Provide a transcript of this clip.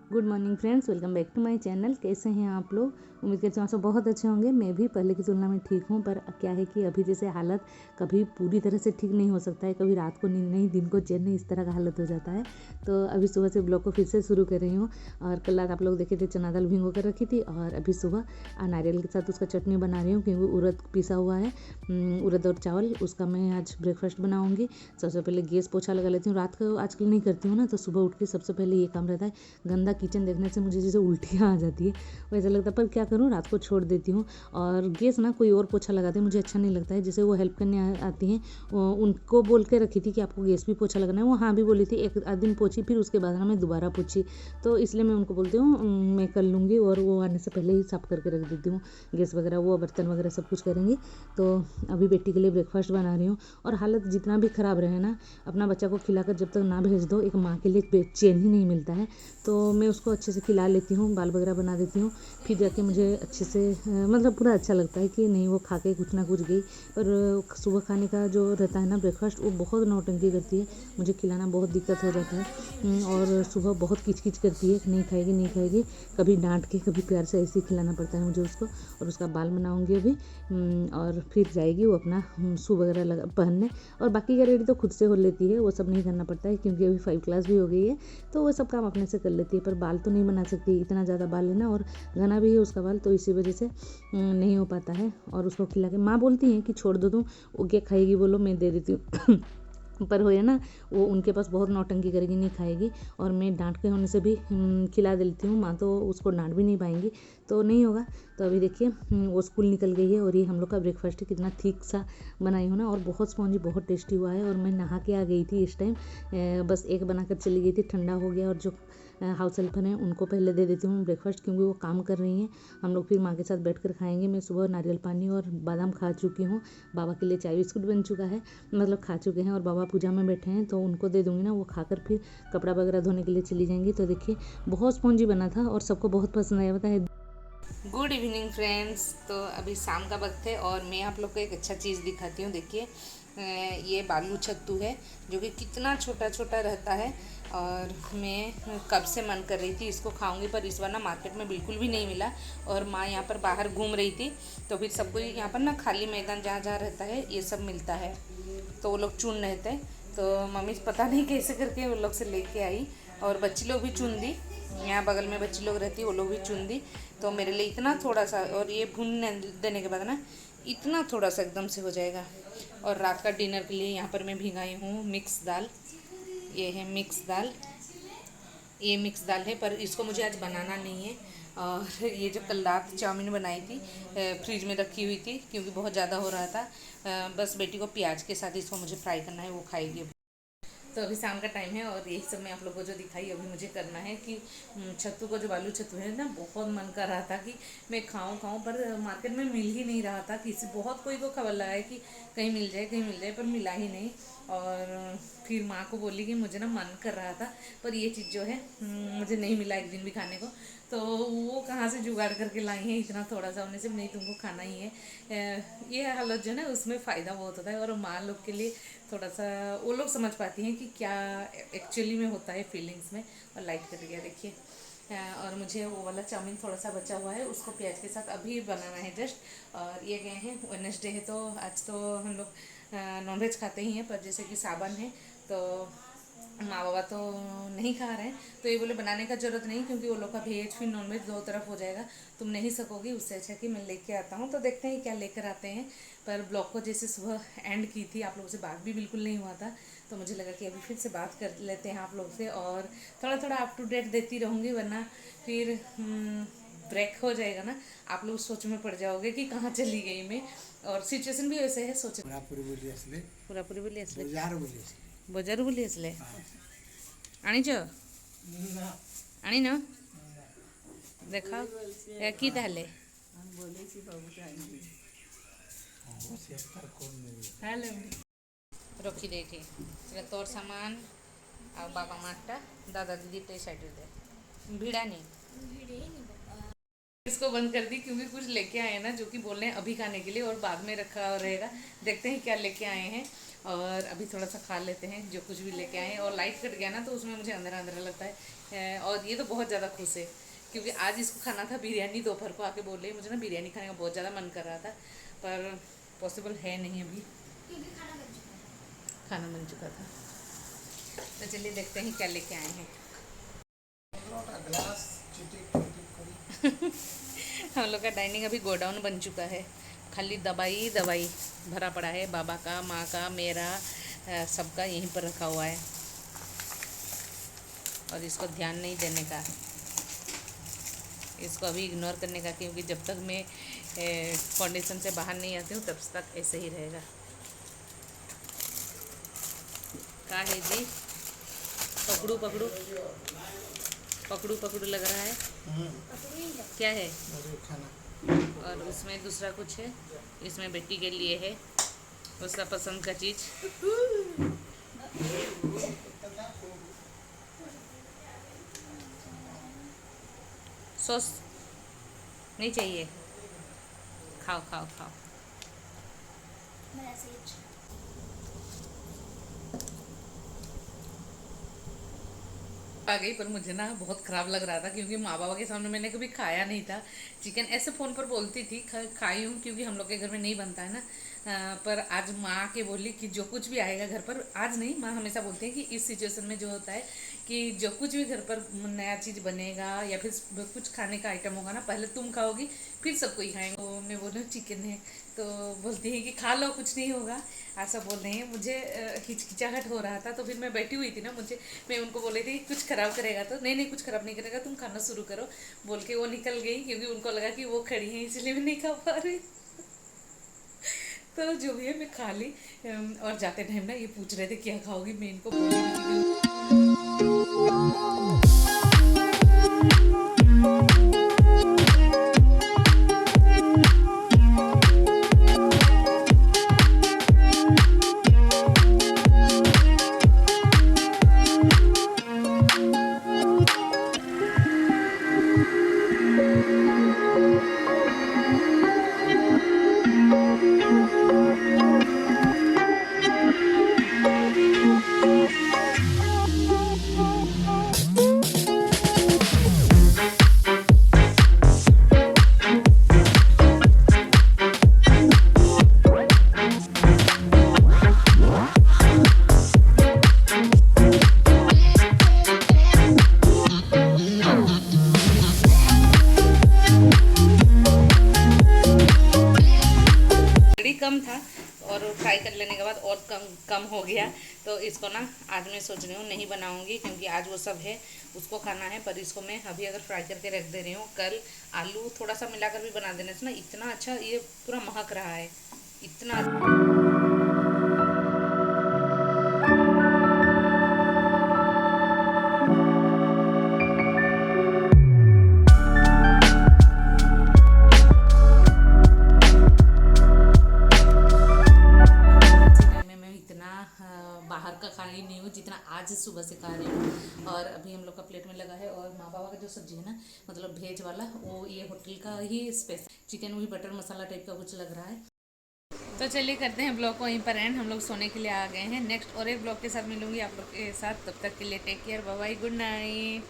Good morning friends, welcome back to my channel. कैसे हैं आप लोग? उम्मीद करती हूँ आप सब बहुत अच्छे होंगे। मैं भी पहले की तुलना में ठीक हूँ, पर क्या है कि अभी जैसे हालत कभी पूरी तरह से ठीक नहीं हो सकता है, कभी रात को नींद नहीं, दिन को चैन नहीं, इस तरह का हालत हो जाता है। तो अभी सुबह से ब्लॉग को फिर से शुरू कर रही हूँ। और कल रात आप लोग देखे थे चना दाल भिगो कर रखी थी, और अभी सुबह नारियल के साथ उसका चटनी बना रही हूँ, क्योंकि उड़द पिसा हुआ है, उड़द और चावल, उसका मैं आज ब्रेकफास्ट बनाऊँगी। सबसे पहले गैस पोछा लगा लेती हूँ। रात को आजकल नहीं करती हूँ ना, तो सुबह उठ के सबसे पहले ये काम रहता है। गंदा किचन देखने से मुझे जैसे उल्टियाँ आ जाती है, वैसा लगता है, पर क्या करूँ, रात को छोड़ देती हूँ। और गैस ना कोई और पोछा लगाते हैं, मुझे अच्छा नहीं लगता है। जैसे वो हेल्प करने आती हैं, उनको बोल के रखी थी कि आपको गैस भी पोछा लगाना है, वो हाँ भी बोली थी। एक आध दिन पोछी, फिर उसके बाद ना मैं दोबारा पोछी, तो इसलिए मैं उनको बोलती हूँ मैं कर लूँगी, और वो आने से पहले ही साफ़ करके रख देती हूँ गैस वगैरह, वो बर्तन वगैरह सब कुछ करेंगी। तो अभी बेटी के लिए ब्रेकफास्ट बना रही हूँ। और हालत जितना भी ख़राब रहे ना, अपना बच्चा को खिलाकर जब तक ना भेज दो, एक माँ के लिए चैन ही नहीं मिलता है। तो मैं उसको अच्छे से खिला लेती हूँ, बाल वगैरह बना देती हूँ, फिर जाके मुझे अच्छे से मतलब पूरा अच्छा लगता है कि नहीं, वो खा के कुछ ना कुछ गई। पर सुबह खाने का जो रहता है ना ब्रेकफास्ट, वो बहुत नौटंकी करती है, मुझे खिलाना बहुत दिक्कत हो जाता है। और सुबह बहुत किचकिच करती है, नहीं खाएगी नहीं खाएगी, कभी डांट के कभी प्यार से ऐसे ही खिलाना पड़ता है मुझे उसको। और उसका बाल बनाऊँगी अभी, और फिर जाएगी वो अपना शू वगैरह लगा पहनने। और बाकी का रेडी तो खुद से हो लेती है, वो सब नहीं करना पड़ता है, क्योंकि अभी 5 क्लास भी हो गई है, तो वो सब काम अपने से कर लेती है। पर बाल तो नहीं बना सकती, इतना ज़्यादा बाल है ना, और घना भी है उसका बाल, तो इसी वजह से नहीं हो पाता है। और उसको खिला के माँ बोलती हैं कि छोड़ दो तुम, वो क्या खाएगी बोलो, मैं दे देती हूँ। पर हो ना, वो उनके पास बहुत नौटंकी करेगी, नहीं खाएगी। और मैं डांट के होने से भी खिला देती हूँ, माँ तो उसको डांट भी नहीं पाएंगी, तो नहीं होगा। तो अभी देखिए वो स्कूल निकल गई है, और ये हम लोग का ब्रेकफास्ट है। कितना ठीक सा बनाई हूँ ना, और बहुत स्पॉन्जी, बहुत टेस्टी हुआ है। और मैं नहा के आ गई थी इस टाइम, बस एक बनाकर चली गई थी, ठंडा हो गया। और जो हाउस हेल्पर हैं उनको पहले दे देती हूँ ब्रेकफास्ट, क्योंकि वो काम कर रही हैं। हम लोग फिर माँ के साथ बैठ कर खाएंगे। मैं सुबह नारियल पानी और बादाम खा चुकी हूँ, बाबा के लिए चाय बिस्कुट बन चुका है, मतलब खा चुके हैं। और बाबा पूजा में बैठे हैं, तो उनको दे दूँगी ना, वो खाकर फिर कपड़ा वगैरह धोने के लिए चली जाएंगी। तो देखिए बहुत स्पॉन्जी बना था, और सबको बहुत पसंद आया, बताए। Good evening friends. तो अभी शाम का वक्त है, और मैं आप लोग को एक अच्छा चीज़ दिखाती हूँ। देखिए ये बालू छत्तू है, जो कि कितना छोटा छोटा रहता है। और मैं कब से मन कर रही थी इसको खाऊंगी, पर इस बार ना मार्केट में बिल्कुल भी नहीं मिला। और माँ यहाँ पर बाहर घूम रही थी, तो फिर सबको यहाँ पर ना खाली मैदान जहाँ जहाँ रहता है ये सब मिलता है, तो वो लोग चुन रहे थे। तो मम्मी पता नहीं कैसे करके वो लोग से लेके आई, और बच्ची लोग भी चुन दी। यहाँ बगल में बच्ची लोग रहती है, वो लोग भी चुन दी। तो मेरे लिए इतना थोड़ा सा, और ये भून देने के बाद ना इतना थोड़ा सा एकदम से हो जाएगा। और रात का डिनर के लिए यहाँ पर मैं भिगाई हूँ मिक्स दाल। ये है मिक्स दाल, ये मिक्स दाल है, पर इसको मुझे आज बनाना नहीं है। और ये जो कल रात चाउमीन बनाई थी, फ्रिज में रखी हुई थी, क्योंकि बहुत ज़्यादा हो रहा था। बस बेटी को प्याज के साथ इसको मुझे फ्राई करना है, वो खाएगी। तो अभी शाम का टाइम है, और यही सब मैं आप लोगों को जो दिखाई अभी मुझे करना है कि छत्तू को, जो बालू छत्तू है ना, बहुत मन कर रहा था कि मैं खाऊं, पर मार्केट में मिल ही नहीं रहा था। किसी बहुत कोई को खबर लगा है कि कहीं मिल जाए कहीं मिल जाए, पर मिला ही नहीं। और फिर माँ को बोली कि मुझे ना मन कर रहा था, पर ये चीज़ जो है मुझे नहीं मिला एक दिन भी खाने को। तो वो कहाँ से जुगाड़ करके लाई है, इतना थोड़ा सा होने से नहीं, तुमको खाना ही है। ये हालत जो है ना, उसमें फ़ायदा बहुत होता है। और माँ लोग के लिए थोड़ा सा, वो लोग समझ पाती हैं कि क्या एक्चुअली में होता है फीलिंग्स में। और लाइट कट गया देखिए। और मुझे वो वाला चाउमीन थोड़ा सा बचा हुआ है, उसको प्याज के साथ अभी बनाना है जस्ट। और ये गए हैं, वेडनेसडे है, तो आज तो हम लोग नॉनवेज खाते ही हैं, पर जैसे कि सावन है, तो माँ बाबा तो नहीं खा रहे हैं, तो ये बोले बनाने का ज़रूरत नहीं, क्योंकि वो लोग का भेज फिर नॉनवेज दो तरफ हो जाएगा, तुम नहीं सकोगी, उससे अच्छा कि मैं लेके आता हूँ। तो देखते हैं क्या लेकर आते हैं। पर ब्लॉग को जैसे सुबह एंड की थी, आप लोगों से बात भी बिल्कुल नहीं हुआ था, तो मुझे लगा कि अभी फिर से बात कर लेते हैं आप लोग से, और थोड़ा थोड़ा अप टू डेट देती रहूँगी, वरना फिर ब्रेक हो जाएगा ना, आप लोग सोच में पड़ जाओगे कि कहाँ चली गई मैं। और सिचुएशन भी वैसे है, सोच पूरापूरी बोली असले बजार बोली असले आनीच आनी न देखा कि ताहले रखी देखे तोर सामान आ बाबा माटा दादा दीदी टे साइड दे भिड़ा नहीं, इसको बंद कर दी, क्योंकि कुछ लेके आए हैं ना, जो कि बोल रहे हैं अभी खाने के लिए, और बाद में रखा रहेगा। देखते हैं क्या लेके आए हैं, और अभी थोड़ा सा खा लेते हैं जो कुछ भी लेके आए हैं। और लाइट कट गया ना, तो उसमें मुझे अंदर अंदर लगता है और ये तो बहुत ज़्यादा खुश है क्योंकि आज इसको खाना था बिरयानी। दोपहर को आके बोल रही मुझे ना बिरयानी खाने का बहुत ज़्यादा मन कर रहा था, पर पॉसिबल है नहीं अभी क्योंकि खाना बन चुका था। तो चलिए देखते हैं क्या लेके आए हैं। हम लोग का डाइनिंग अभी गोडाउन बन चुका है, खाली दवाई दवाई भरा पड़ा है। बाबा का, माँ का, मेरा, सबका यहीं पर रखा हुआ है और इसको ध्यान नहीं देने का, इसको अभी इग्नोर करने का, क्योंकि जब तक मैं फाउंडेशन से बाहर नहीं आती हूँ तब तक ऐसे ही रहेगा। क्या है जी? पकड़ू पकड़ू पकड़ू पकड़ू लग रहा है। क्या है? और उसमें दूसरा कुछ है, इसमें बेटी के लिए है उसका पसंद का चीज़। सॉस नहीं चाहिए, खाओ खाओ खाओ। मैं ऐसे ही आ गई, पर मुझे ना बहुत ख़राब लग रहा था क्योंकि माँ बाबा के सामने मैंने कभी खाया नहीं था चिकन। ऐसे फ़ोन पर बोलती थी खाई हूँ क्योंकि हम लोग के घर में नहीं बनता है ना। पर आज माँ के बोली कि जो कुछ भी आएगा घर पर, आज नहीं, माँ हमेशा बोलती है कि इस सिचुएशन में जो होता है कि जो कुछ भी घर पर नया चीज़ बनेगा या फिर कुछ खाने का आइटम होगा ना, पहले तुम खाओगी फिर सबको ही खाएंगे। तो मैं बोल रही हूँ चिकन है, तो बोलती है कि खा लो कुछ नहीं होगा, ऐसा बोल रहे हैं। मुझे हिचकिचाहट हो रहा था, तो फिर मैं बैठी हुई थी ना, मैं उनको बोल रही थी कुछ खराब करेगा, तो नहीं नहीं कुछ खराब नहीं करेगा, तुम खाना शुरू करो बोल के वो निकल गई क्योंकि उनको लगा कि वो खड़ी हैं इसलिए मैं नहीं खा पा रही। तो जो भी है मैं खा ली। और जाते टाइम ना ये पूछ रहे थे क्या खाओगी, मैं इनको बोल रही थी कम था और फ्राई कर लेने के बाद और कम हो गया। तो इसको ना आज मैं सोच रही हूँ नहीं बनाऊंगी क्योंकि आज वो सब है उसको खाना है, पर इसको मैं अभी अगर फ्राई करके रख दे रही हूँ, कल आलू थोड़ा सा मिलाकर भी बना देने से ना इतना अच्छा ये पूरा महक रहा है, इतना। बाहर का खा रही नहीं हूँ जितना आज सुबह से खा रही हूँ। और अभी हम लोग का प्लेट में लगा है, और माँ बाबा का जो सब्जी है ना, मतलब भेज वाला, वो ये होटल का ही स्पेशल चिकन, वही बटर मसाला टाइप का कुछ लग रहा है। तो चलिए करते हैं ब्लॉग को वहीं पर एंड, हम लोग सोने के लिए आ गए हैं। नेक्स्ट और एक ब्लॉग के साथ मिलूंगी आप लोग के साथ, तब तक के लिए take care, bye bye, good night.